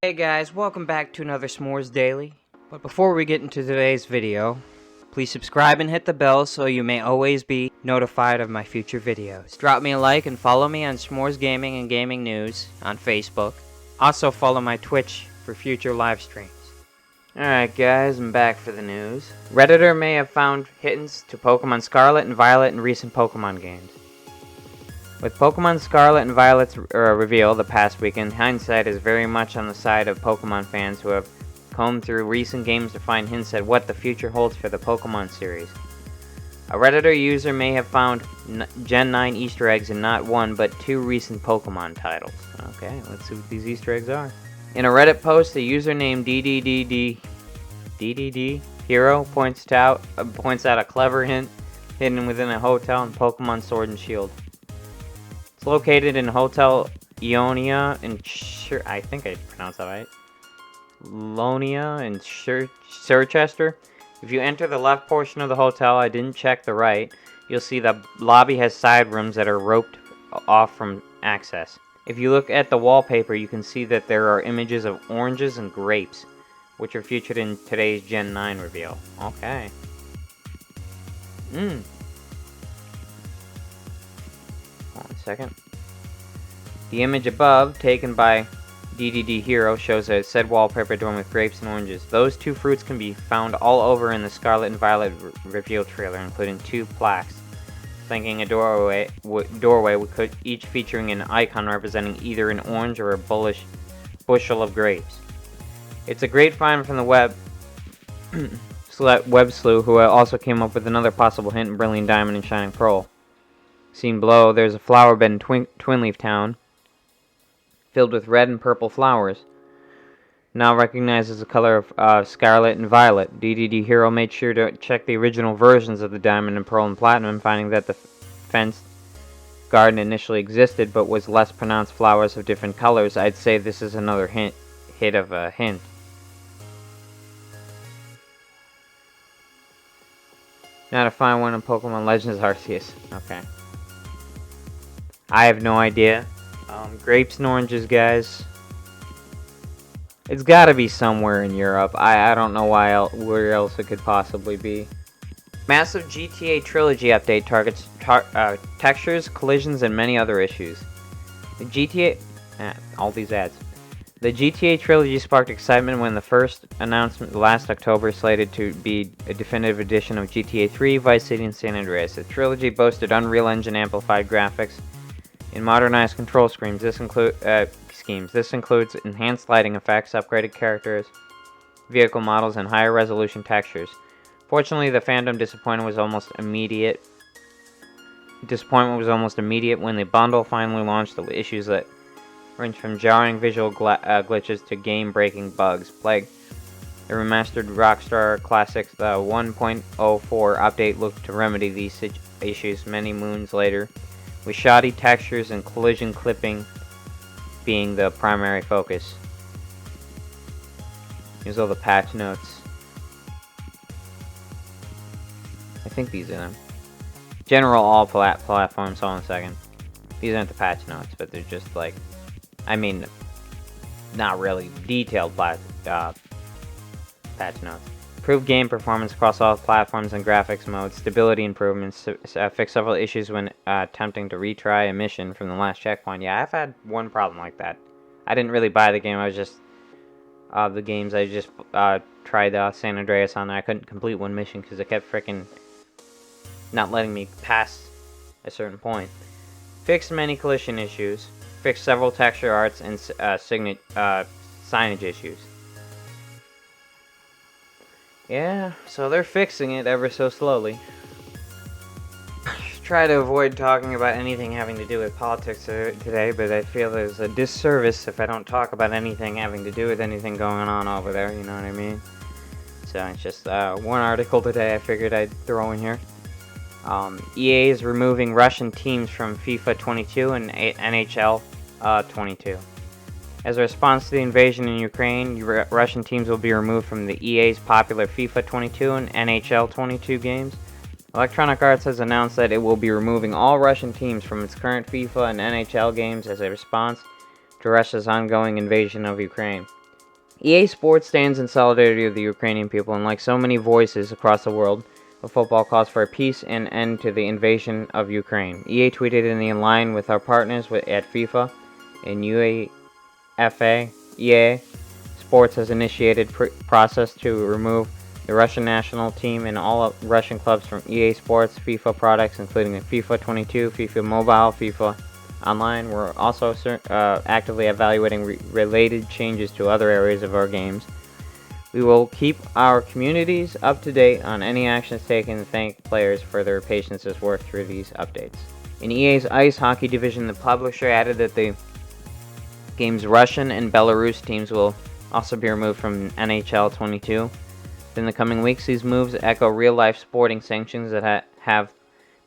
Hey guys, welcome back to another ShMoR3S Daily. But before we get into today's video, please subscribe and hit the bell so you may always be notified of my future videos. Drop me a like and follow me on ShMoR3S Gaming and Gaming News on Facebook. Also follow my Twitch for future live streams. Alright guys, I'm back for the news. Redditor may have found hints to Pokemon Scarlet and Violet in recent Pokemon games. With Pokemon Scarlet and Violet's reveal the past weekend, hindsight is very much on the side of Pokemon fans who have combed through recent games to find hints at what the future holds for the Pokemon series. A Redditor user may have found Gen 9 Easter eggs in not one but two recent Pokemon titles. Okay, let's see what these Easter eggs are. In a Reddit post, a user named DDD Hero points out a clever hint hidden within a hotel in Pokemon Sword and Shield. It's located in Hotel Ionia in I think I pronounced that right. Lonia in Chichester. If you enter the left portion of the hotel, I didn't check the right, you'll see the lobby has side rooms that are roped off from access. If you look at the wallpaper, you can see that there are images of oranges and grapes, which are featured in today's Gen 9 reveal. Okay. One second. The image above, taken by DDD Hero, shows a said wallpaper adorned with grapes and oranges. Those two fruits can be found all over in the Scarlet and Violet reveal trailer, including two plaques flanking a doorway with each featuring an icon representing either an orange or a bushel of grapes. It's a great find from the web sleuth, who also came up with another possible hint in Brilliant Diamond and Shining Pearl. Seen below, there's a flower bed in Twinleaf Town, filled with red and purple flowers, now recognized as the color of Scarlet and Violet. DDD Hero made sure to check the original versions of the Diamond and Pearl and Platinum, finding that the fenced garden initially existed, but was less pronounced flowers of different colors. I'd say this is another hint of a hint. Now to find one in Pokemon Legends Arceus. Okay. I have no idea. Grapes and oranges, guys. It's gotta be somewhere in Europe. I don't know where else it could possibly be. Massive GTA Trilogy update targets textures, collisions, and many other issues. All these ads. The GTA Trilogy sparked excitement when the first announcement last October slated to be a definitive edition of GTA 3, Vice City, and San Andreas. The trilogy boasted Unreal Engine amplified graphics and modernized control schemes. This includes enhanced lighting effects, upgraded characters, vehicle models, and higher resolution textures. Fortunately, the fandom disappointment was almost immediate when the bundle finally launched. The issues that range from jarring visual glitches to game-breaking bugs plagued the remastered Rockstar Classics. The 1.04 update looked to remedy these issues many moons later, with shoddy textures and collision clipping being the primary focus. Here's all the patch notes. I think these are them. General all platforms. Hold on a second. These aren't the patch notes, but they're just like, not really detailed patch notes. Improved game performance across all platforms and graphics modes. Stability improvements. Fix several issues when attempting to retry a mission from the last checkpoint. Yeah, I've had one problem like that. I didn't really buy the game. I was just tried San Andreas on there. I couldn't complete one mission because it kept freaking not letting me pass a certain point. Fixed many collision issues. Fixed several texture arts and signage issues. Yeah, so they're fixing it ever so slowly. Try to avoid talking about anything having to do with politics today, but I feel there's a disservice if I don't talk about anything having to do with anything going on over there, you know what I mean? So it's just one article today I figured I'd throw in here. EA is removing Russian teams from FIFA 22 and NHL 22. As a response to the invasion in Ukraine, Russian teams will be removed from the EA's popular FIFA 22 and NHL 22 games. Electronic Arts has announced that it will be removing all Russian teams from its current FIFA and NHL games as a response to Russia's ongoing invasion of Ukraine. EA Sports stands in solidarity with the Ukrainian people, and like so many voices across the world, of football calls for a peace and end to the invasion of Ukraine. EA tweeted in line with our partners at FIFA and UEFA. EA Sports has initiated process to remove the Russian national team and all Russian clubs from EA Sports FIFA products, including FIFA 22, FIFA Mobile, FIFA Online. We're also actively evaluating related changes to other areas of our games. We will keep our communities up to date on any actions taken and thank players for their patience as work through these updates. In EA's ice hockey division, the publisher added that the game's Russian and Belarus teams will also be removed from NHL 22. In the coming weeks, these moves echo real-life sporting sanctions that have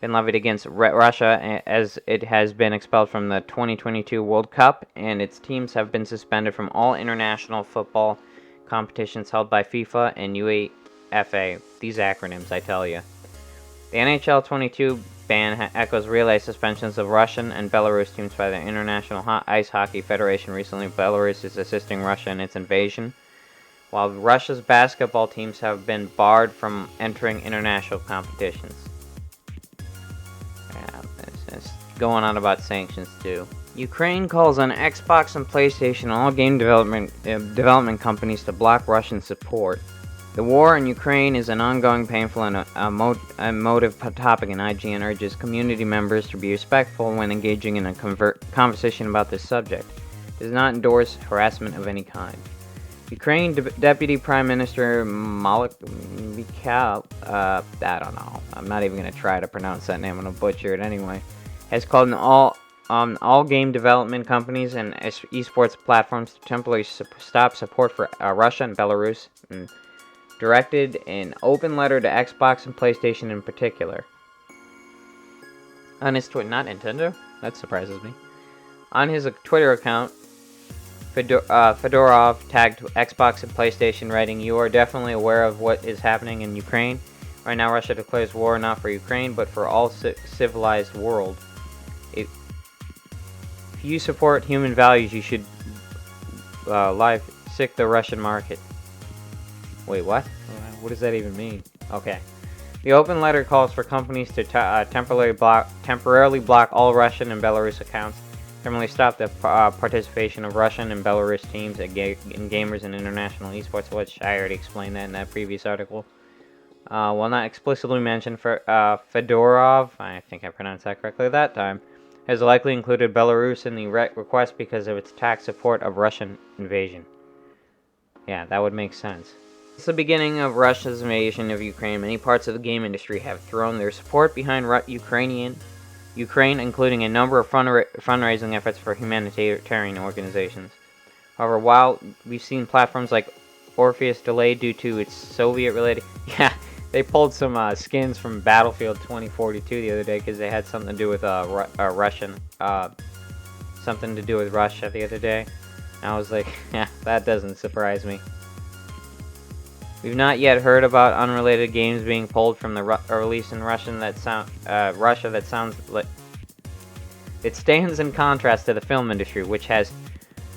been levied against Russia, as it has been expelled from the 2022 World Cup, and its teams have been suspended from all international football competitions held by FIFA and UEFA. These acronyms, I tell you. The NHL 22 ban echoes real-life suspensions of Russian and Belarus teams by the International Ice Hockey Federation. Recently, Belarus is assisting Russia in its invasion, while Russia's basketball teams have been barred from entering international competitions. Yeah, it's going on about sanctions too. Ukraine calls on Xbox and PlayStation and all game development companies to block Russian support. The war in Ukraine is an ongoing, painful, and emotive topic, and IGN urges community members to be respectful when engaging in a conversation about this subject. It does not endorse harassment of any kind. Ukraine Deputy Prime Minister Mikhail, I don't know, I'm not even going to try to pronounce that name, I'm going to butcher it anyway, has called on all game development companies and esports platforms to temporarily stop support for Russia and Belarus, and directed an open letter to Xbox and PlayStation in particular. On his Twitter, not Nintendo? That surprises me. On his Twitter account, Fedorov tagged Xbox and PlayStation, writing, "You are definitely aware of what is happening in Ukraine. Right now, Russia declares war not for Ukraine, but for all civilized world. If you support human values, you should sick the Russian market." Wait, what? What does that even mean? Okay. The open letter calls for companies to temporarily block all Russian and Belarus accounts, permanently stop the participation of Russian and Belarus teams and gamers in international esports, which I already explained that in that previous article. While not explicitly mentioned, Fedorov, I think I pronounced that correctly that time, has likely included Belarus in the request because of its tax support of Russian invasion. Yeah, that would make sense. Since the beginning of Russia's invasion of Ukraine, many parts of the game industry have thrown their support behind Ukraine, including a number of fundraising efforts for humanitarian organizations. However, while we've seen platforms like Orpheus delayed due to its Soviet-related... Yeah, they pulled some skins from Battlefield 2042 the other day because they had something to do with Russian... something to do with Russia the other day. And I was like, yeah, that doesn't surprise me. We've not yet heard about unrelated games being pulled from the release in Russia that sounds like... It stands in contrast to the film industry, which has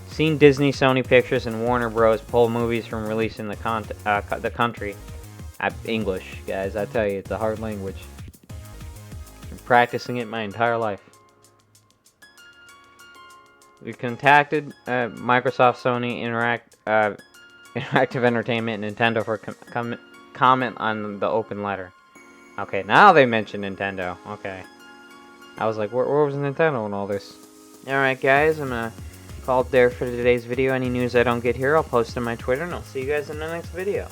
seen Disney, Sony Pictures, and Warner Bros. Pull movies from release in the country. English, guys, I tell you, it's a hard language. I'm practicing it my entire life. We contacted Microsoft, Sony, Interactive Entertainment, and Nintendo for comment on the open letter. Okay, now they mentioned Nintendo. Okay. I was like, where was Nintendo in all this? Alright guys, I'm gonna call it there for today's video. Any news I don't get here, I'll post on my Twitter, and I'll see you guys in the next video.